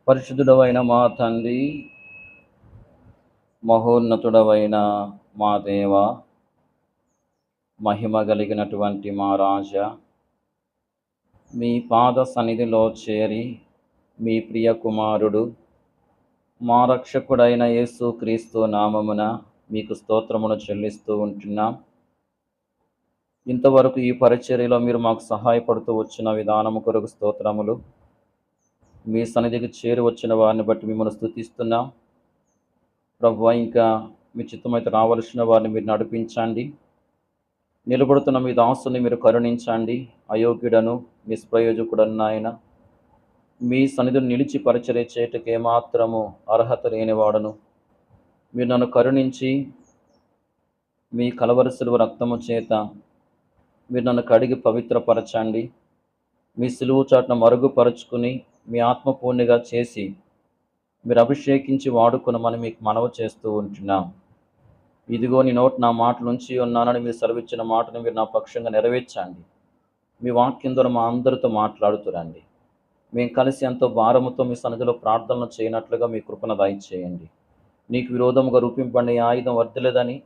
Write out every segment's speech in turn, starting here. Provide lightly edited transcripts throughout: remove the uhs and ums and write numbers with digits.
పరిశుద్ధుడవైన మా తండ్రి, మహోన్నతుడవైన మా దేవ, మహిమ కలిగినటువంటి మా రాజా, మీ పాద సన్నిధిలో చేరి మీ ప్రియ కుమారుడు మా రక్షకుడైన యేసు క్రీస్తు నామమున మీకు స్తోత్రమును చెల్లిస్తూ ఉంటున్నాం. ఇంతవరకు ఈ పరిచర్యలో మీరు మాకు సహాయపడుతూ వచ్చిన విధానము కొరకు స్తోత్రములు. మీ సన్నిధికి చేరి వచ్చిన వారిని బట్టి మిమ్మల్ని స్తుతిస్తున్నాం. ప్రభువా, ఇంకా మీ చిత్తమైతే రావలసిన వారిని మీరు నడిపించండి. నిలబడుతున్న మీ దాసుని మీరు కరుణించండి. అయోగ్యుడను నిష్ప్రయోజకుడను నాయన, మీ సన్నిధిని నిలిచి పరిచర్య చేయటకు ఏమాత్రము అర్హత లేనివాడను. మీరు నన్ను కరుణించి మీ కలవరి సిలువ రక్తము చేత మీరు నన్ను కడిగి పవిత్రపరచండి. మీ సిలువు చాటును మరుగుపరుచుకుని మీ ఆత్మపూర్ణిగా చేసి మీరు అభిషేకించి వాడుకునమని మీకు మనవి చేస్తూ ఉంటున్నాం. ఇదిగో నీ నోటి నా మాటలు ఉంచి ఉన్నానని మీరు సెలవిచ్చిన మాటను మీరు నా పక్షంగా నెరవేర్చండి. మీ వాక్యం ద్వారా మా అందరితో మాట్లాడుతురండి. మేము కలిసి ఎంతో భారముతో మీ సన్నిధిలో ప్రార్థనలు చేయనట్లుగా మీ కృపను దయచేయండి. నీకు విరోధముగా రూపింపబడిన ఈ ఆయుధం వర్ధిల్లదని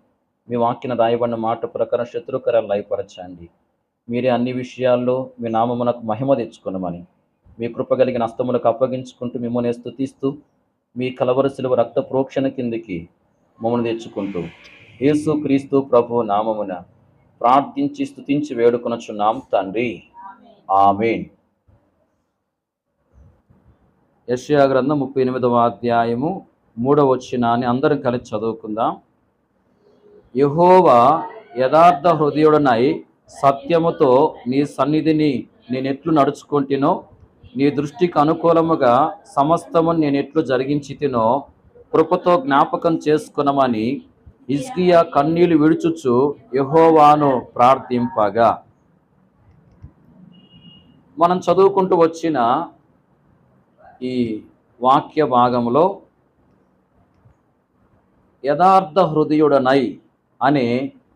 మీ వాక్యను రాయబడిన మాట ప్రకారం శత్రుకరాలు లయపరచండి. మీరే అన్ని విషయాల్లో మీ నామమునకు మహిమ తెచ్చుకునమని మీ కృప కలిగిన హస్తములకు అప్పగించుకుంటూ మిమ్మల్ని స్తుతిస్తూ మీ కలవరి సిలువ రక్త ప్రోక్షణ కిందికి మమ్మల్ని తెచ్చుకుంటూ యేసు క్రీస్తు ప్రభు నామమున ప్రార్థించి స్తుతించి వేడుకొనుచున్నాం తండ్రి, ఆమేన్. యెషయా గ్రంథం 38వ అధ్యాయము 3వ వచనాన్ని అందరం కలిసి చదువుకుందాం. యెహోవా యథార్థ హృదయుడనై సత్యముతో నీ సన్నిధిని నేనెట్లు నడుచుకుంటునో, నీ దృష్టికి అనుకూలముగా సమస్తము నేనెట్లు జరిగించితినో కృపతో జ్ఞాపకం చేసుకునమని హిజ్కియా కన్నీళ్లు విడుచుచు యెహోవాను ప్రార్థింపగా. మనం చదువుకుంటూ వచ్చిన ఈ వాక్య భాగంలో యథార్థ హృదయుడనై అనే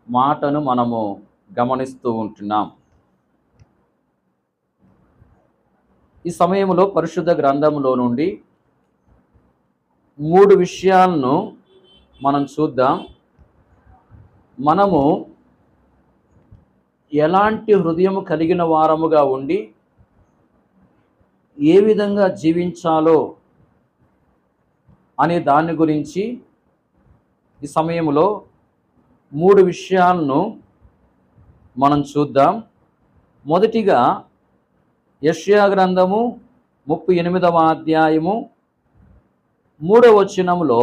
మాటను మనము గమనిస్తూ ఉంటున్నాం. ఈ సమయంలో పరిశుద్ధ గ్రంథంలో నుండి 3 విషయాలను మనం చూద్దాం. మనము ఎలాంటి హృదయము కలిగిన వారముగా ఉండి ఏ విధంగా జీవించాలో అనే దాని గురించి ఈ సమయంలో 3 విషయాలను మనం చూద్దాం. మొదటిగా యెషయా గ్రంథము 38వ అధ్యాయము 3వ వచనములో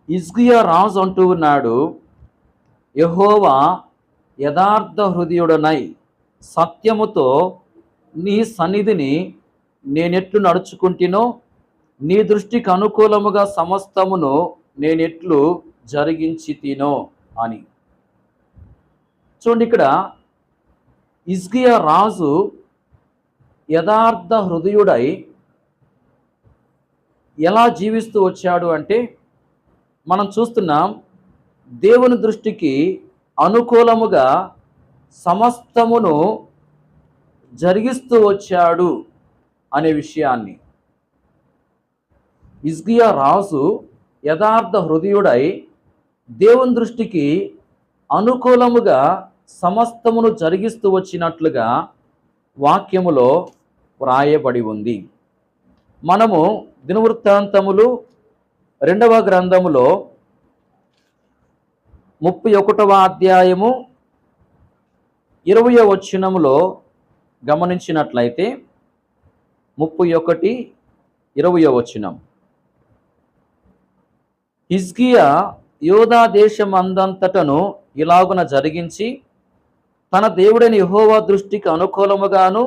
హిజ్కియా రాజు అంటూ ఉన్నాడు, యెహోవా యథార్థ హృదయుడనై సత్యముతో నీ సన్నిధిని నేనెట్లు నడుచుకుంటునో, నీ దృష్టికి అనుకూలముగా సమస్తమును నేనెట్లు జరిగించితినో అని. చూడండి, ఇక్కడ హిజ్కియా రాజు యథార్థ హృదయుడై ఎలా జీవిస్తూ వచ్చాడు అంటే, మనం చూస్తున్నాం దేవుని దృష్టికి అనుకూలముగా సమస్తమును జరిగిస్తూ వచ్చాడు అనే విషయాన్ని. హిజ్కియా రాజు యథార్థ హృదయుడై దేవుని దృష్టికి అనుకూలముగా సమస్తమును జరిగిస్తూ వచ్చినట్లుగా వాక్యములో వ్రాయబడి ఉంది. మనము దినవృత్తాంతములు 2వ గ్రంథములో 31వ అధ్యాయము 20వ వచనములో గమనించినట్లయితే 31, 20వ వచనం, హిజ్కియా యూదా దేశమందంతటను ఇలాగున జరిగించి తన దేవుడైన యెహోవా దృష్టికి అనుకూలముగాను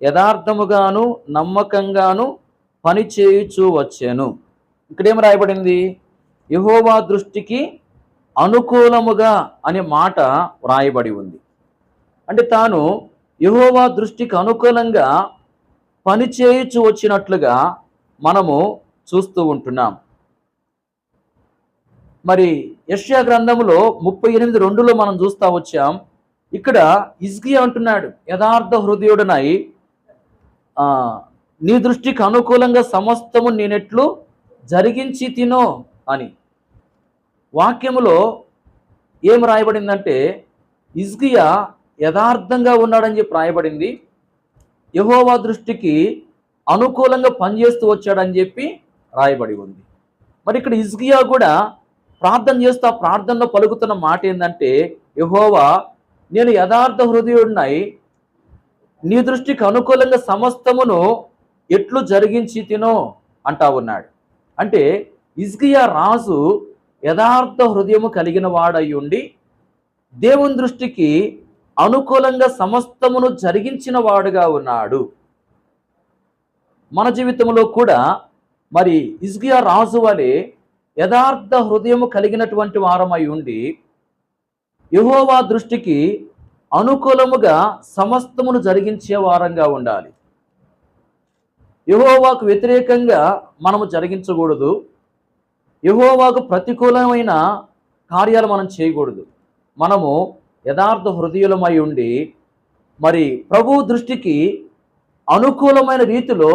యథార్థముగాను నమ్మకంగాను పని చేయుచూ వచ్చాను. ఇక్కడేం రాయబడింది? యెహోవా దృష్టికి అనుకూలముగా అనే మాట వ్రాయబడి ఉంది. అంటే తాను యెహోవా దృష్టికి అనుకూలంగా పని చేయుచూ వచ్చినట్లుగా మనము చూస్తూ ఉంటున్నాం. మరి యెషయా గ్రంథములో 38:2లో మనం చూస్తా వచ్చాం. ఇక్కడ హిజ్కియా అంటున్నాడు, యథార్థ హృదయుడనై ఆ, నీ దృష్టికి అనుకూలంగా సమస్తము నేనెట్లు జరిగించి తినో అని. వాక్యములో ఏం రాయబడిందంటే హిజ్కియా యథార్థంగా ఉన్నాడని చెప్పి రాయబడింది. యెహోవా దృష్టికి అనుకూలంగా పనిచేస్తూ వచ్చాడని చెప్పి రాయబడి ఉంది. మరి ఇక్కడ హిజ్కియా కూడా ప్రార్థన చేస్తూ ఆ ప్రార్థనలో పలుకుతున్న మాట ఏంటంటే, యెహోవా నేను యథార్థ హృదయుడినై నీ దృష్టికి అనుకూలంగా సమస్తమును ఎట్లు జరిగించి తినో అంటా ఉన్నాడు. అంటే హిజ్కియా రాజు యథార్థ హృదయము కలిగిన వాడై ఉండి దేవుని దృష్టికి అనుకూలంగా సమస్తమును జరిగించిన వాడుగా ఉన్నాడు. మన జీవితంలో కూడా మరి హిజ్కియా రాజు వలె యథార్థ హృదయము కలిగినటువంటి వారమై ఉండి యెహోవా దృష్టికి అనుకూలముగా సమస్తమును జరిగించే వారంగా ఉండాలి. యెహోవాకు వ్యతిరేకంగా మనము జరిగించకూడదు. యెహోవాకు ప్రతికూలమైన కార్యాలు మనం చేయకూడదు. మనము యథార్థ హృదయులమై ఉండి మరి ప్రభు దృష్టికి అనుకూలమైన రీతిలో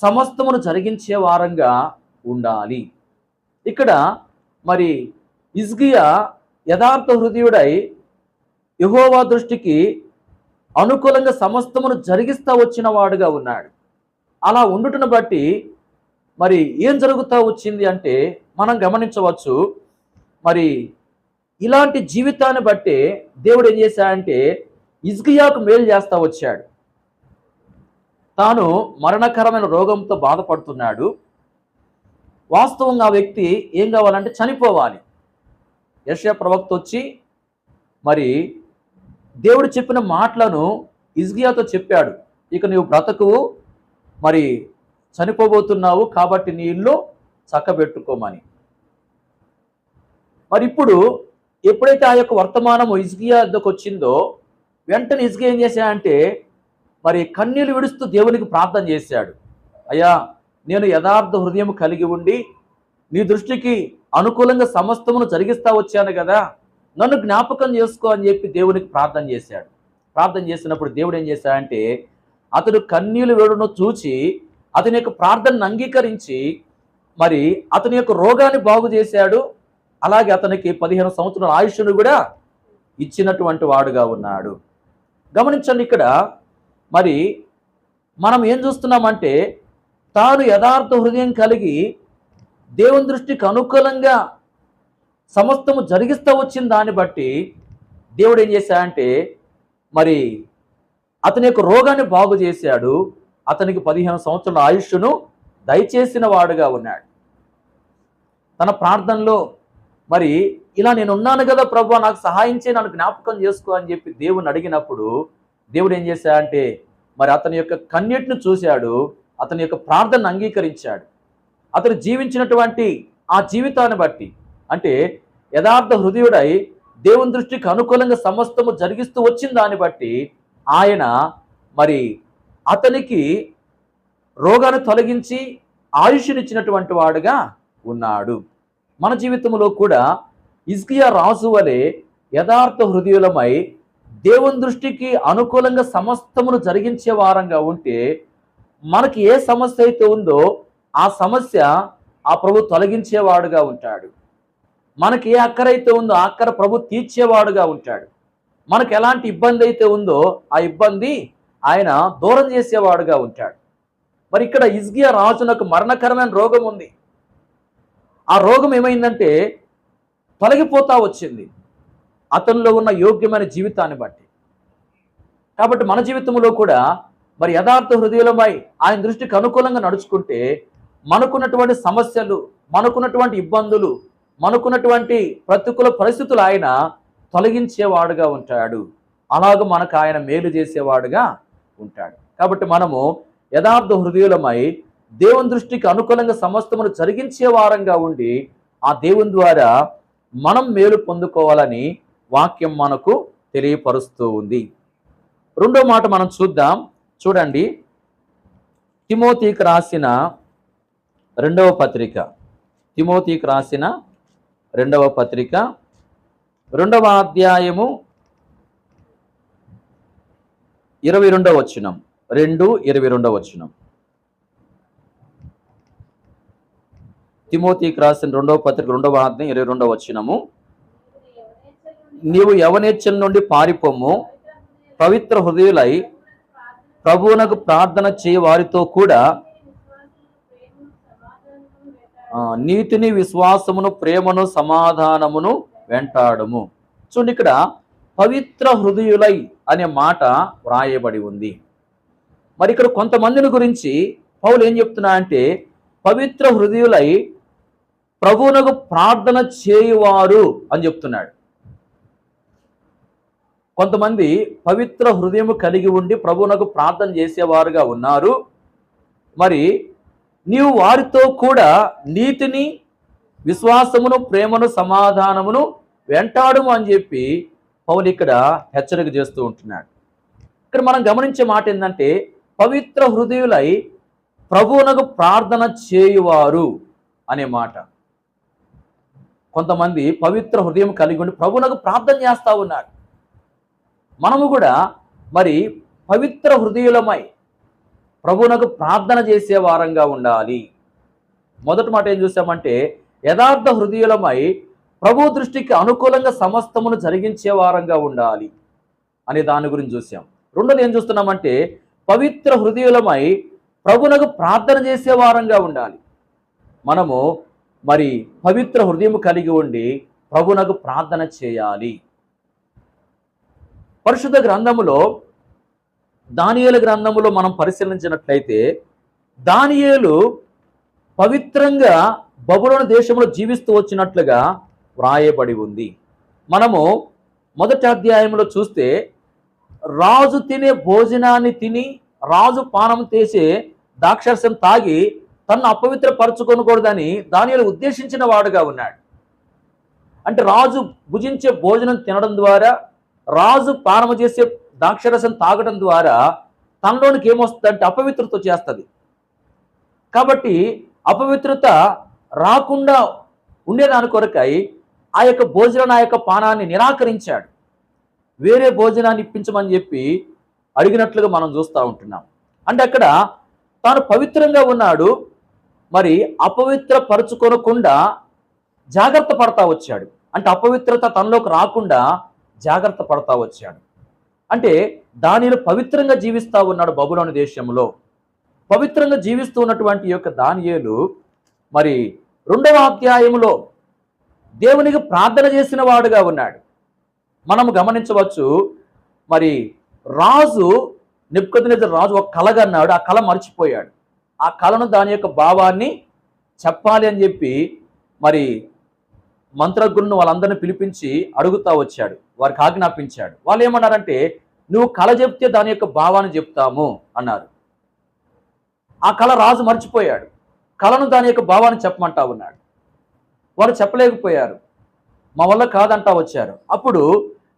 సమస్తమును జరిగించే వారంగా ఉండాలి. ఇక్కడ మరి హిజ్కియా యథార్థ హృదయుడై యెహోవా దృష్టికి అనుకూలంగా సమస్తమును జరిగిస్తా వచ్చిన వాడుగా ఉన్నాడు. అలా ఉండుటను బట్టి మరి ఏం జరుగుతూ వచ్చింది అంటే మనం గమనించవచ్చు. మరి ఇలాంటి జీవితాన్ని బట్టే దేవుడు ఏం చేశాడంటే హిజ్కియాకు మేలు చేస్తా వచ్చాడు. తాను మరణకరమైన రోగంతో బాధపడుతున్నాడు. వాస్తవంగా ఆ వ్యక్తి ఏం కావాలంటే చనిపోవాలి. యెషయా ప్రవక్త వచ్చి మరి దేవుడు చెప్పిన మాటలను హిజ్కియాతో చెప్పాడు. ఇక నీవు బ్రతకువు, మరి చనిపోబోతున్నావు, కాబట్టి నీ ఇల్లు చక్కబెట్టుకోమని. మరి ఇప్పుడు ఎప్పుడైతే ఆ యొక్క వర్తమానం హిజ్కియా వద్దకు వచ్చిందో వెంటనే హిజ్కియా ఏం చేశాడంటే మరి కన్నీళ్లు విడుస్తూ దేవునికి ప్రార్థన చేశాడు. అయ్యా, నేను యథార్థ హృదయం కలిగి ఉండి నీ దృష్టికి అనుకూలంగా సమస్తమును జరిగిస్తా వచ్చాను కదా, నన్ను జ్ఞాపకం చేసుకో అని చెప్పి దేవునికి ప్రార్థన చేశాడు. ప్రార్థన చేసినప్పుడు దేవుడు ఏం చేశాడంటే అతడు కన్నీళ్లు వేడును చూచి అతని యొక్క ప్రార్థనను అంగీకరించి మరి అతని యొక్క రోగాన్ని బాగు చేశాడు. అలాగే అతనికి 15 సంవత్సరాల ఆయుష్ను కూడా ఇచ్చినటువంటి వాడుగా ఉన్నాడు. గమనించండి, ఇక్కడ మరి మనం ఏం చూస్తున్నామంటే తాను యథార్థ హృదయం కలిగి దేవుని దృష్టికి అనుకూలంగా సమస్తము జరిగిస్తూ వచ్చిన దాన్ని బట్టి దేవుడు ఏం చేశాడంటే మరి అతని యొక్క రోగాన్ని బాగు చేశాడు. అతనికి 15 సంవత్సరాల ఆయుష్ను దయచేసిన వాడుగా ఉన్నాడు. తన ప్రార్థనలో మరి ఇలా నేను ఉన్నాను కదా ప్రభువా, నాకు సహాయం చేయి, నన్ను జ్ఞాపకం చేసుకో అని చెప్పి దేవుని అడిగినప్పుడు దేవుడు ఏం చేశాడంటే మరి అతని యొక్క కన్నీటిని చూశాడు, అతని యొక్క ప్రార్థనను అంగీకరించాడు. అతను జీవించినటువంటి ఆ జీవితాన్ని బట్టి అంటే యథార్థ హృదయుడై దేవుని దృష్టికి అనుకూలంగా సమస్తము జరిగిస్తూ వచ్చిన దాన్ని బట్టి ఆయన మరి అతనికి రోగాన్ని తొలగించి ఆయుష్నిచ్చినటువంటి వాడుగా ఉన్నాడు. మన జీవితంలో కూడా హిజ్కియా రాజు వలె యథార్థ హృదయులమై దేవుని దృష్టికి అనుకూలంగా సమస్తమును జరిగించే వారంగా ఉంటే మనకి ఏ సమస్య అయితే ఉందో ఆ సమస్య ఆ ప్రభు తొలగించేవాడుగా ఉంటాడు. మనకి ఏ అక్కర అయితే ఉందో ఆ అక్కర ప్రభు తీర్చేవాడుగా ఉంటాడు. మనకు ఎలాంటి ఇబ్బంది అయితే ఉందో ఆ ఇబ్బంది ఆయన దూరం చేసేవాడుగా ఉంటాడు. మరి ఇక్కడ హిజ్కియా రాజునకు మరణకరమైన రోగం ఉంది. ఆ రోగం ఏమైందంటే తొలగిపోతా వచ్చింది అతనిలో ఉన్న యోగ్యమైన జీవితాన్ని బట్టి. కాబట్టి మన జీవితంలో కూడా మరి యథార్థ హృదయులమై ఆయన దృష్టికి అనుకూలంగా నడుచుకుంటే మనకున్నటువంటి సమస్యలు, మనకున్నటువంటి ఇబ్బందులు, మనకున్నటువంటి ప్రతికూల పరిస్థితులు ఆయన తొలగించేవాడుగా ఉంటాడు. అలాగ మనకు ఆయన మేలు చేసేవాడుగా ఉంటాడు. కాబట్టి మనము యథార్థ హృదయులమై దేవుని దృష్టికి అనుకూలంగా సమస్తమును జరిగించే వారంగా ఉండి ఆ దేవుని ద్వారా మనం మేలు పొందుకోవాలని వాక్యం మనకు తెలియపరుస్తూ ఉంది. రెండో మాట మనం చూద్దాం. చూడండి, తిమోతికి రాసిన రెండవ పత్రిక, తిమోతికి రాసిన రెండవ పత్రిక 2వ అధ్యాయము 22వ వచనం. 2:22. తిమోతికి రాసిన 2వ పత్రిక 2వ అధ్యాయం 22. నీవు యవనేచ్ఛల నుండి పారిపోము, పవిత్ర హృదయులై ప్రభువునకు ప్రార్థన చేయ వారితో కూడా నీతిని, విశ్వాసమును, ప్రేమను, సమాధానమును వెంటాడము. చూడండి, ఇక్కడ పవిత్ర హృదయులై అనే మాట వ్రాయబడి ఉంది. మరి ఇక్కడ కొంతమందిని గురించి పౌలు ఏం చెప్తున్నా అంటే, పవిత్ర హృదయులై ప్రభువునకు ప్రార్థన చేయువారు అని చెప్తున్నాడు. కొంతమంది పవిత్ర హృదయం కలిగి ఉండి ప్రభువునకు ప్రార్థన చేసేవారుగా ఉన్నారు. మరి నీవు వారితో కూడా నీతిని, విశ్వాసమును, ప్రేమను, సమాధానమును వెంటాడుము అని చెప్పి పౌలు ఇక్కడ హెచ్చరిక చేస్తూ ఉంటున్నాడు. ఇక్కడ మనం గమనించే మాట ఏంటంటే, పవిత్ర హృదయులై ప్రభువునకు ప్రార్థన చేయువారు అనే మాట. కొంతమంది పవిత్ర హృదయం కలిగి ఉండి ప్రభువునకు ప్రార్థన చేస్తూ ఉన్నారు. మనము కూడా మరి పవిత్ర హృదయులమై ప్రభువునకు ప్రార్థన చేసే వారంగా ఉండాలి. మొదటి మాట ఏం చూసామంటే, యథార్థ హృదయులమై ప్రభు దృష్టికి అనుకూలంగా సమస్తమును జరిగించే వారంగా ఉండాలి అనే దాని గురించి చూసాం. రెండోది ఏం చూస్తున్నామంటే, పవిత్ర హృదయులమై ప్రభువునకు ప్రార్థన చేసే వారంగా ఉండాలి. మనము మరి పవిత్ర హృదయం కలిగి ఉండి ప్రభువునకు ప్రార్థన చేయాలి. పరిశుద్ధ గ్రంథములో, దానియేలు గ్రంథములో మనం పరిశీలించినట్లయితే, దానియేలు పవిత్రంగా బబులోను దేశంలో జీవిస్తూ వచ్చినట్లుగా వ్రాయబడి ఉంది. మనము మొదటి అధ్యాయంలో చూస్తే, రాజు తినే భోజనాన్ని తిని, రాజు పానం చేసే ద్రాక్షారసం తాగి తన్ను అపవిత్రపరచుకొనకూడదని దానియేలు ఉద్దేశించిన వాడుగా ఉన్నాడు. అంటే రాజు భుజించే భోజనం తినడం ద్వారా, రాజు పానము చేసే ద్రాక్షరసం తాగడం ద్వారా తనలోనికి ఏమొస్తుందంటే అపవిత్రత చేస్తుంది. కాబట్టి అపవిత్రత రాకుండా ఉండేదాని కొరకై ఆ యొక్క భోజనం, ఆ యొక్క పానాన్ని నిరాకరించాడు. వేరే భోజనాన్ని ఇప్పించమని చెప్పి అడిగినట్లుగా మనం చూస్తూ ఉంటున్నాం. అంటే అక్కడ తాను పవిత్రంగా ఉన్నాడు, మరి అపవిత్ర పరుచుకొనకుండా జాగ్రత్త పడతా వచ్చాడు. అంటే అపవిత్రత తనలోకి రాకుండా జాగ్రత్త పడతా వచ్చాడు. అంటే దానియేలు పవిత్రంగా జీవిస్తూ ఉన్నాడు బబులోను దేశంలో. పవిత్రంగా జీవిస్తూ ఉన్నటువంటి యొక్క దానియేలు మరి 2వ అధ్యాయములో దేవునికి ప్రార్థన చేసిన వాడుగా ఉన్నాడు. మనం గమనించవచ్చు, మరి రాజు నెబుకద్నెజరు రాజు ఒక కలగన్నాడు, ఆ కళ మర్చిపోయాడు. ఆ కళను, దాని యొక్క భావాన్ని చెప్పాలి అని చెప్పి మరి మంత్రజ్ఞులను వాళ్ళందరినీ పిలిపించి అడుగుతా వచ్చాడు, వారికి ఆజ్ఞాపించాడు. వాళ్ళు ఏమన్నారంటే, నువ్వు కళ చెప్తే దాని యొక్క భావాన్ని చెప్తాము అన్నారు. ఆ కళ రాజు మర్చిపోయాడు. కళను, దాని యొక్క భావాన్ని చెప్పమంటా ఉన్నాడు. వారు చెప్పలేకపోయారు, మా వల్ల కాదంటా వచ్చారు. అప్పుడు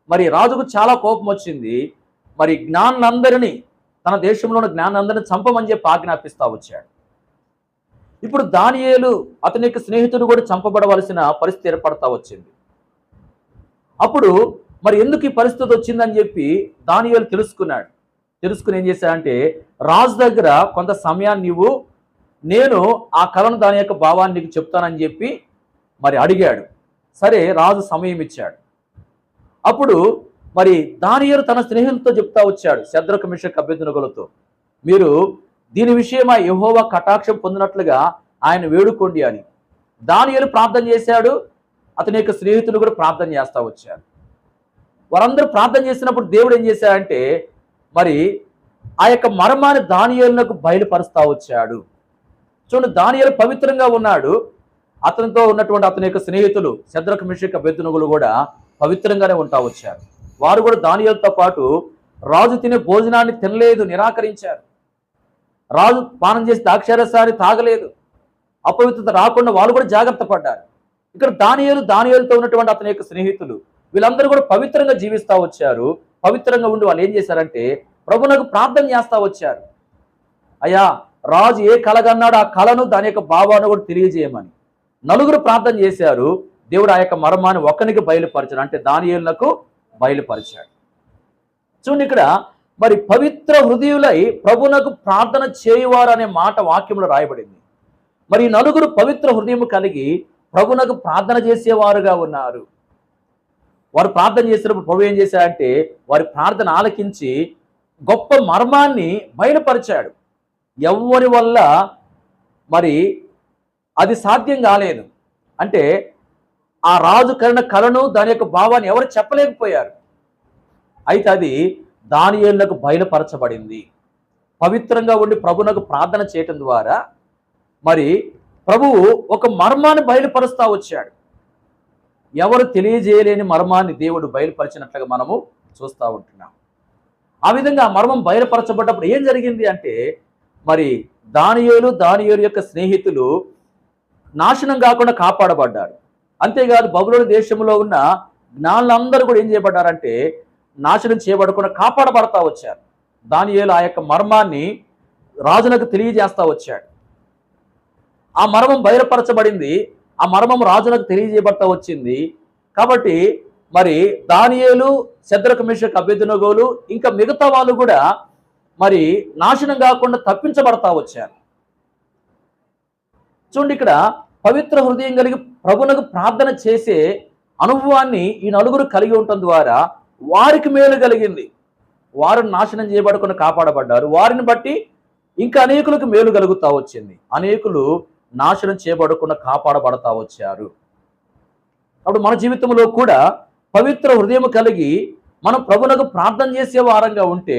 మరి రాజుకు చాలా కోపం వచ్చింది. మరి జ్ఞానులందరినీ, తన దేశంలో ఉన్న జ్ఞానులందరినీ చంపమని చెప్పి ఆజ్ఞాపిస్తా వచ్చాడు. ఇప్పుడు దానియేలు, అతని యొక్క స్నేహితుడు కూడా చంపబడవలసిన పరిస్థితి ఏర్పడతా వచ్చింది. అప్పుడు మరి ఎందుకు ఈ పరిస్థితి వచ్చిందని చెప్పి దానియేలు తెలుసుకున్నాడు. తెలుసుకుని ఏం చేశాడంటే, రాజు దగ్గర కొంత సమయాన్ని నేను ఆ కళను, దాని యొక్క భావాన్ని నీకు చెప్తానని చెప్పి మరి అడిగాడు. సరే, రాజు సమయం ఇచ్చాడు. అప్పుడు మరి దానియేలు తన స్నేహితులతో చెప్తా వచ్చాడు, శద్రకు, మెషకు, అబేద్నెగోలతో, మీరు దీని విషయమై యెహోవా కటాక్షం పొందినట్లుగా ఆయన వేడుకోండి అని. దానియేలు ప్రార్థన చేశాడు, అతని యొక్క స్నేహితులు కూడా ప్రార్థన చేస్తా వచ్చారు. వారందరూ ప్రార్థన చేసినప్పుడు దేవుడు ఏం చేశాడంటే, మరి ఆ యొక్క మర్మాన్ని దానియేలునకు బయలుపరుస్తా వచ్చాడు. చూడండి, దానియేలు పవిత్రంగా ఉన్నాడు. అతనితో ఉన్నటువంటి అతని యొక్క స్నేహితులు శద్రకు, మెషకు, అబేద్నెగోలు కూడా పవిత్రంగానే ఉంటా వచ్చారు. వారు కూడా దానియేలుతో పాటు రాజు తినే భోజనాన్ని తినలేదు, నిరాకరించారు. రాజు పానం చేసి ద్రాక్షారసాన్ని తాగలేదు. అపవిత్రత రాకుండా వాళ్ళు కూడా జాగ్రత్త పడ్డారు. ఇక్కడ దానియేలుతో ఉన్నటువంటి అతని యొక్క స్నేహితులు వీళ్ళందరూ కూడా పవిత్రంగా జీవిస్తూ వచ్చారు. పవిత్రంగా ఉండి వాళ్ళు ఏం చేశారంటే, ప్రభువునకు ప్రార్థన చేస్తూ వచ్చారు. అయ్యా, రాజు ఏ కలగన్నాడు ఆ కళను, దాని యొక్క భావాన్ని కూడా తెలియజేయమని నలుగురు ప్రార్థన చేశారు. దేవుడు ఆ యొక్క మర్మాన్ని ఒకరికి బయలుపరిచాడు, అంటే దానియేలునకు బయలుపరిచాడు. చూడండి, ఇక్కడ మరి పవిత్ర హృదయులై ప్రభునకు ప్రార్థన చేయువారు అనే మాట వాక్యంలో రాయబడింది. మరి ఈ నలుగురు పవిత్ర హృదయం కలిగి ప్రభునకు ప్రార్థన చేసేవారుగా ఉన్నారు. వారు ప్రార్థన చేసినప్పుడు ప్రభు ఏం చేశాడంటే వారి ప్రార్థన ఆలకించి గొప్ప మర్మాన్ని బయలుపరిచాడు. ఎవరి వల్ల మరి అది సాధ్యం కాలేదు. అంటే ఆ రాజు కరిన కలను దాని యొక్క భావాన్ని ఎవరు చెప్పలేకపోయారు. అయితే అది దానియేలునకు బయలుపరచబడింది. పవిత్రంగా ఉండి ప్రభునకు ప్రార్థన చేయటం ద్వారా మరి ప్రభువు ఒక మర్మాన్ని బయలుపరుస్తూ వచ్చాడు. ఎవరు తెలియజేయలేని మర్మాన్ని దేవుడు బయలుపరిచినట్లుగా మనము చూస్తూ ఉంటున్నాం. ఆ విధంగా ఆ మర్మం బయలుపరచబడ్డప్పుడు ఏం జరిగింది అంటే మరి దానియేలు యొక్క స్నేహితులు నాశనం కాకుండా కాపాడబడ్డారు. అంతేకాదు బబులోను దేశంలో ఉన్న జ్ఞానులందరూ కూడా ఏం చేయబడ్డారంటే నాశనం చేయబడకుండా కాపాడబడతా వచ్చారు. దానియేలు ఆ యొక్క మర్మాన్ని రాజునకు తెలియజేస్తా వచ్చాడు. ఆ మర్మం బయలుపరచబడింది. ఆ మర్మం రాజునకు తెలియజేయబడతా వచ్చింది. కాబట్టి మరి దానియేలు, శద్రకు, మేషకు, అబేద్నెగోలు ఇంకా మిగతా వాళ్ళు కూడా మరి నాశనం కాకుండా తప్పించబడతా వచ్చారు. చూడండి, ఇక్కడ పవిత్ర హృదయం కలిగి ప్రభునకు ప్రార్థన చేసే అనుభవాన్ని ఈ నలుగురు కలిగి ఉండటం ద్వారా వారికి మేలు కలిగింది. వారు నాశనం చేయబడకుండా కాపాడబడ్డారు. వారిని బట్టి ఇంకా అనేకులకు మేలు కలుగుతా వచ్చింది. అనేకులు నాశనం చేయబడకుండా కాపాడబడతా వచ్చారు. అప్పుడు మన జీవితంలో కూడా పవిత్ర హృదయం కలిగి మనం ప్రభునకు ప్రార్థన చేసే వారంగా ఉంటే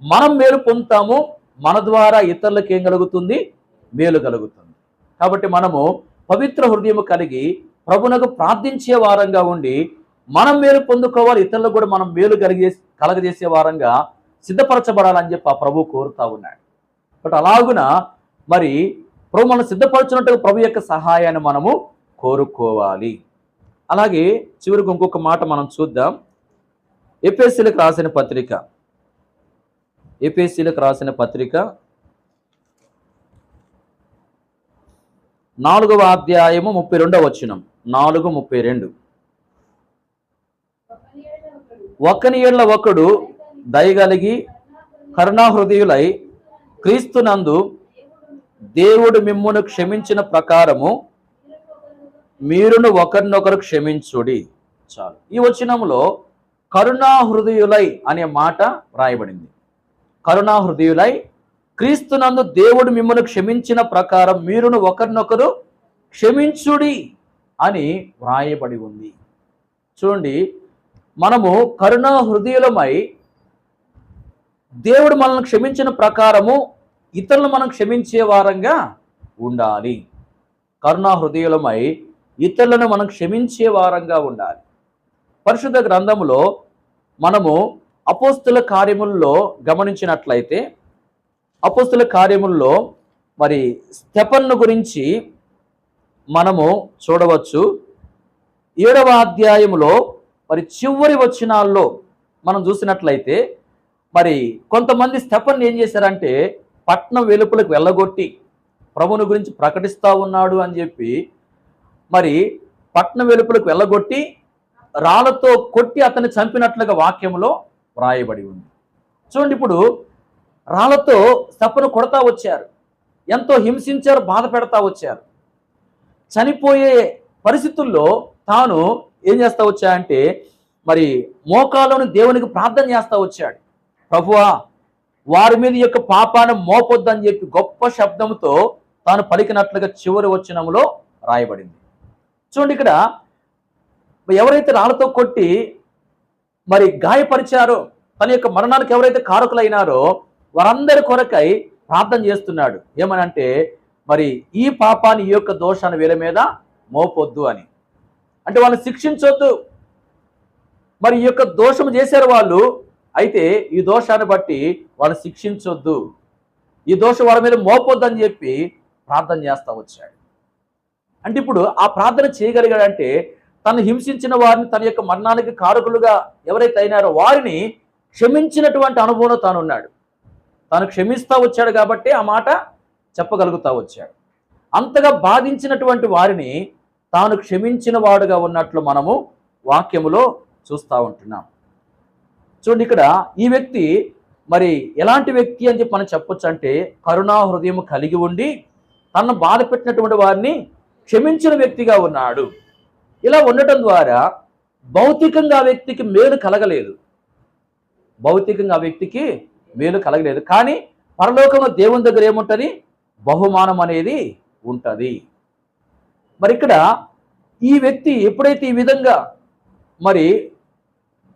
మనం మేలు పొందుతాము. మన ద్వారా ఇతరులకు ఏం కలుగుతుంది? మేలు కలుగుతుంది. కాబట్టి మనము పవిత్ర హృదయం కలిగి ప్రభునకు ప్రార్థించే వారంగా ఉండి మనం మేలు పొందుకోవాలి. ఇతరులకు కూడా మనం మేలు కలగజేసే వారంగా సిద్ధపరచబడాలని చెప్పి ఆ ప్రభు కోరుతా ఉన్నాడు. బట్ అలాగున మరి ప్రభు మనం సిద్ధపరచున్నట్టుగా ప్రభు యొక్క సహాయాన్ని మనము కోరుకోవాలి. అలాగే చివరికి ఇంకొక మాట మనం చూద్దాం. ఎఫెసీయులకు రాసిన పత్రిక 4వ అధ్యాయము 32వ వచనం. 4:32. ఒకని యేళ్ళ ఒకడు దయగలిగి కరుణాహృదయులై క్రీస్తునందు దేవుడు మిమ్మును క్షమించిన ప్రకారము మీరును ఒకరినొకరు క్షమించుడి. చాలు. ఈ వచనంలో కరుణాహృదయులై అనే మాట రాయబడింది. కరుణాహృదయులై క్రీస్తునందు దేవుడు మిమ్మల్ని క్షమించిన ప్రకారం మీరును ఒకరినొకరు క్షమించుడి అని వ్రాయబడి ఉంది. చూడండి, మనము కరుణాహృదయులమై దేవుడు మనల్ని క్షమించిన ప్రకారము ఇతరులను మనం క్షమించే వారంగా ఉండాలి. కరుణాహృదయులమై ఇతరులను మనం క్షమించే వారంగా ఉండాలి. పరిశుద్ధ గ్రంథములో మనము అపోస్తుల కార్యముల్లో గమనించినట్లయితే అపోస్తుల కార్యముల్లో మరి స్టెఫను గురించి మనము చూడవచ్చు. 7వ అధ్యాయములో మరి చివరి వచనాల్లో మనం చూసినట్లయితే మరి కొంతమంది స్టెఫన్ ఏం చేశారంటే పట్నం వెలుపలకు వెళ్ళగొట్టి ప్రభుని గురించి ప్రకటిస్తూ ఉన్నాడు అని చెప్పి మరి పట్నం వెలుపలకు వెళ్ళగొట్టి రాళ్లతో కొట్టి అతన్ని చంపినట్లుగా వాక్యంలో వ్రాయబడి ఉంది. చూడండి, ఇప్పుడు రాళ్లతో స్టెఫను కొడతా వచ్చారు, ఎంతో హింసించారు, బాధ పెడతా వచ్చారు. చనిపోయే పరిస్థితుల్లో తాను ఏం చేస్తా వచ్చాడంటే మరి మోకాళ్ళను దేవునికి ప్రార్థన చేస్తా వచ్చాడు. ప్రభువా, వారి మీద యొక్క పాపాన్ని మోపొద్దని చెప్పి గొప్ప శబ్దంతో తాను పలికినట్లుగా చివరి వచనంలో రాయబడింది. చూడండి, ఇక్కడ ఎవరైతే రాళ్లతో కొట్టి మరి గాయపరిచారో, తన యొక్క మరణానికి ఎవరైతే కారకులైనారో వారందరి కొరకై ప్రార్థన చేస్తున్నాడు. ఏమనంటే మరి ఈ పాపాన్ని, ఈ యొక్క దోషాన్ని వీళ్ళ మీద మోపొద్దు అని. అంటే వాళ్ళని శిక్షించొద్దు. మరి ఈ యొక్క దోషం చేశారు వాళ్ళు, అయితే ఈ దోషాన్ని బట్టి వాళ్ళు శిక్షించొద్దు, ఈ దోషం వాళ్ళ మీద మోపొద్దు అని చెప్పి ప్రార్థన చేస్తా వచ్చాడు. అంటే ఇప్పుడు ఆ ప్రార్థన చేయగలిగాడంటే తను హింసించిన వారిని, తన యొక్క మరణానికి కారకులుగా ఎవరైతే అయినారో వారిని క్షమించినటువంటి అనుభవంలో తాను ఉన్నాడు. తాను క్షమిస్తూ వచ్చాడు కాబట్టి ఆ మాట చెప్పగలుగుతా వచ్చాడు. అంతగా బాధించినటువంటి వారిని తాను క్షమించిన వాడుగా ఉన్నట్లు మనము వాక్యములో చూస్తూ ఉంటున్నాం. చూడండి, ఇక్కడ ఈ వ్యక్తి మరి ఎలాంటి వ్యక్తి అని చెప్పి మనం చెప్పొచ్చు అంటే కరుణా హృదయం కలిగి ఉండి తనను బాధ పెట్టినటువంటి వారిని క్షమించిన వ్యక్తిగా ఉన్నాడు. ఇలా ఉండటం ద్వారా భౌతికంగా ఆ వ్యక్తికి మేలు కలగలేదు, భౌతికంగా ఆ వ్యక్తికి మేలు కలగలేదు. కానీ పరలోకంలో దేవుని దగ్గర ఏముంటుంది? బహుమానం అనేది ఉంటుంది. మరి ఇక్కడ ఈ వ్యక్తి ఎప్పుడైతే ఈ విధంగా మరి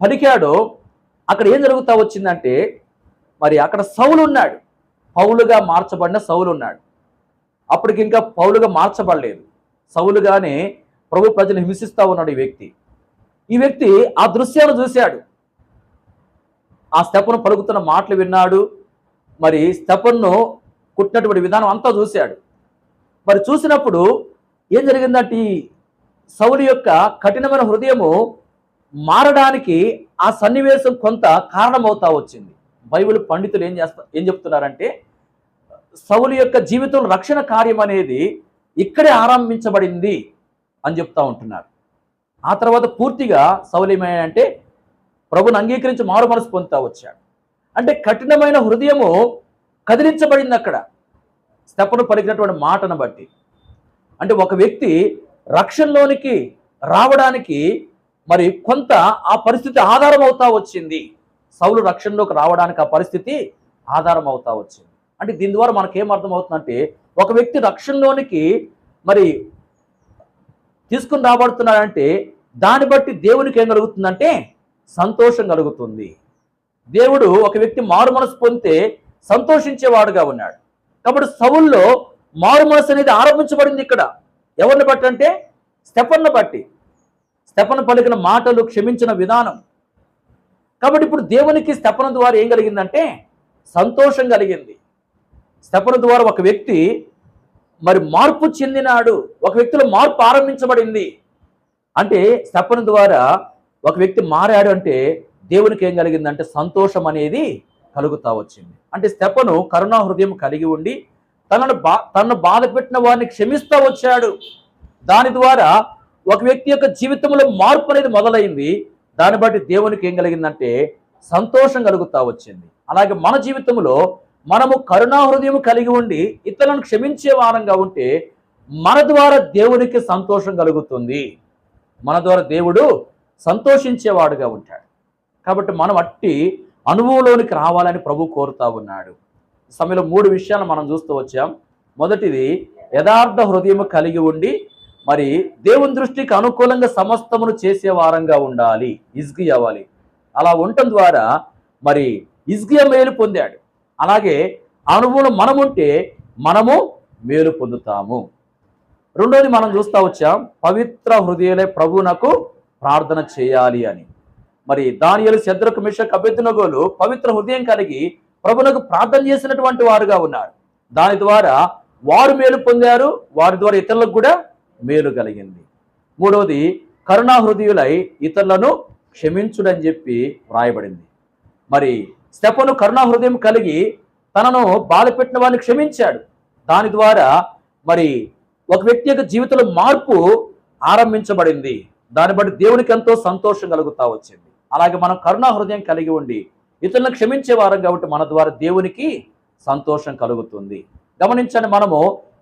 పలికాడో అక్కడ ఏం జరుగుతూ వచ్చిందంటే, మరి అక్కడ సౌలు ఉన్నాడు, పౌలుగా మార్చబడిన సౌలు ఉన్నాడు. అప్పటికి ఇంకా పౌలుగా మార్చబడలేదు, సౌలుగానే ప్రభు ప్రజలు హింసిస్తూ ఉన్నాడు ఈ వ్యక్తి ఆ దృశ్యాన్ని చూశాడు, ఆ స్టెఫను పలుకుతున్న మాటలు విన్నాడు, మరి స్టెఫన్ను కుట్టినటువంటి విధానం అంతా చూశాడు. మరి చూసినప్పుడు ఏం జరిగిందంటే ఈ సౌలు యొక్క కఠినమైన హృదయము మారడానికి ఆ సన్నివేశం కొంత కారణమవుతా వచ్చింది. బైబిల్ పండితులు ఏం చెప్తున్నారంటే సౌలు యొక్క జీవితంలో రక్షణ కార్యం అనేది ఇక్కడే ఆరంభించబడింది అని చెప్తా ఉంటున్నారు. ఆ తర్వాత పూర్తిగా సౌలు ఏమైందంటే ప్రభుని అంగీకరించి మారు మనసు పొందుతా వచ్చాడు. అంటే కఠినమైన హృదయము కదిలించబడింది అక్కడ స్టెఫను పలికినటువంటి మాటను బట్టి. అంటే ఒక వ్యక్తి రక్షణలోనికి రావడానికి మరి కొంత ఆ పరిస్థితి ఆధారం అవుతా వచ్చింది. సౌలు రక్షణలోకి రావడానికి ఆ పరిస్థితి ఆధారం అవుతా వచ్చింది. అంటే దీని ద్వారా మనకేం అర్థమవుతుందంటే ఒక వ్యక్తి రక్షణలోనికి మరి తీసుకుని రాబడుతున్నాడంటే దాన్ని బట్టి దేవునికి ఏం కలుగుతుందంటే సంతోషం కలుగుతుంది. దేవుడు ఒక వ్యక్తి మారు మనసు పొందితే సంతోషించేవాడుగా ఉన్నాడు. కాబట్టి సౌల్లో మారు మనసు అనేది ఆరంభించబడింది ఇక్కడ ఎవరిని బట్టి అంటే స్టెఫన్ను బట్టి. స్టెఫను పలికిన మాటలు, క్షమించిన విధానం. కాబట్టి ఇప్పుడు దేవునికి స్టెఫను ద్వారా ఏం కలిగిందంటే సంతోషం కలిగింది. స్టెఫను ద్వారా ఒక వ్యక్తి మరి మార్పు చెందినాడు, ఒక వ్యక్తిలో మార్పు ఆరంభించబడింది. అంటే స్టెఫను ద్వారా ఒక వ్యక్తి మారాడు అంటే దేవునికి ఏం కలిగిందంటే సంతోషం అనేది కలుగుతా వచ్చింది. అంటే స్టెఫను కరుణా హృదయం కలిగి ఉండి తనను బాధ పెట్టిన వారిని క్షమిస్తూ వచ్చాడు. దాని ద్వారా ఒక వ్యక్తి యొక్క జీవితంలో మార్పు అనేది మొదలైంది. దాన్ని బట్టి దేవునికి ఏం కలిగిందంటే సంతోషం కలుగుతా వచ్చింది. అలాగే మన జీవితంలో మనము కరుణా హృదయం కలిగి ఉండి ఇతరులను క్షమించే వారంగా ఉంటే మన ద్వారా దేవునికి సంతోషం కలుగుతుంది, మన ద్వారా దేవుడు సంతోషించేవాడుగా ఉంటాడు. కాబట్టి మనం అట్టి అనుభవంలోనికి రావాలని ప్రభు కోరుతా ఉన్నాడు. ఈ సమయంలో 3 విషయాలు మనం చూస్తూ వచ్చాం. మొదటిది యథార్థ హృదయం కలిగి ఉండి మరి దేవుని దృష్టికి అనుకూలంగా సమస్తమును చేసే వారంగా ఉండాలి, ఇజ్గి అవ్వాలి. అలా ఉండటం ద్వారా మరి ఇజ్గియా మేలు పొందాడు. అలాగే అనుభవం మనముంటే మనము మేలు పొందుతాము. రెండోది మనం చూస్తూ వచ్చాం, పవిత్ర హృదయాలే ప్రభువునకు ప్రార్థన చేయాలి అని. మరి దానియేలు, శద్రకు, మెషకు, అబేద్నెగోలు పవిత్ర హృదయం కలిగి ప్రభువునకు ప్రార్థన చేసినటువంటి వారుగా ఉన్నారు. దాని ద్వారా వారు మేలు పొందారు, వారి ద్వారా ఇతరులకు కూడా మేలు కలిగింది. మూడవది కరుణా హృదయులై ఇతరులను క్షమించుడని చెప్పి వ్రాయబడింది. మరి స్టెఫను కరుణా హృదయం కలిగి తనను బాధ పెట్టిన వారిని క్షమించాడు. దాని ద్వారా మరి ఒక వ్యక్తి యొక్క జీవితంలో మార్పు ఆరంభించబడింది. దాన్ని బట్టి దేవునికి ఎంతో సంతోషం కలుగుతా వచ్చింది. అలాగే మనం కరుణా హృదయం కలిగి ఉండి ఇతరులను క్షమించే వారం కాబట్టి మన ద్వారా దేవునికి సంతోషం కలుగుతుంది. గమనించండి, మనము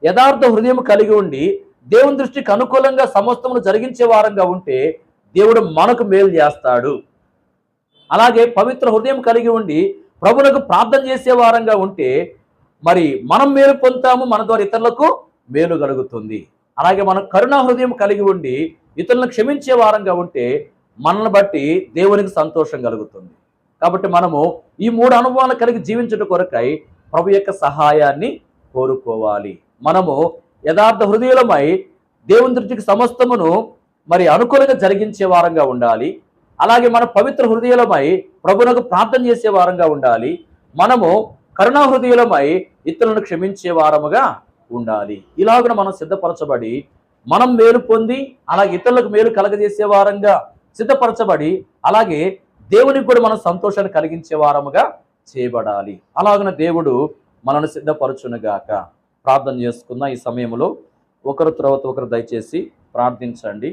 యథార్థ హృదయం కలిగి ఉండి దేవుని దృష్టికి అనుకూలంగా సమస్తమును జరిగించే వారంగా ఉంటే దేవుడు మనకు మేలు చేస్తాడు. అలాగే పవిత్ర హృదయం కలిగి ఉండి ప్రభువునకు ప్రార్థన చేసే వారంగా ఉంటే మరి మనం మేలు పొందుతాము, మన ద్వారా ఇతరులకు మేలు కలుగుతుంది. అలాగే మనం కరుణా హృదయం కలిగి ఉండి ఇతరులను క్షమించే వారంగా ఉంటే మనల్ని బట్టి దేవునికి సంతోషం కలుగుతుంది. కాబట్టి మనము ఈ 3 అనుభవాలు కలిగి జీవించడం కొరకై ప్రభు యొక్క సహాయాన్ని కోరుకోవాలి. మనము యథార్థ హృదయులమై దేవుని దృష్టికి సమస్తమును మరి అనుకూలంగా జరిగించే వారంగా ఉండాలి. అలాగే మన పవిత్ర హృదయులమై ప్రభువునకు ప్రార్థన చేసే వారంగా ఉండాలి. మనము కరుణా హృదయులమై ఇతరులను క్షమించే వారముగా ఉండాలి. ఇలాగున మనం సిద్ధపరచబడి మనం మేలు పొంది అలాగే ఇతరులకు మేలు కలగజేసే వారంగా సిద్ధపరచబడి అలాగే దేవునికి కూడా మనం సంతోషాన్ని కలిగించే వారముగా చేయబడాలి. అలాగున దేవుడు మనల్ని సిద్ధపరచునుగాక. ప్రార్థన చేసుకున్న ఈ సమయంలో ఒకరు తర్వాత ఒకరు దయచేసి ప్రార్థించండి.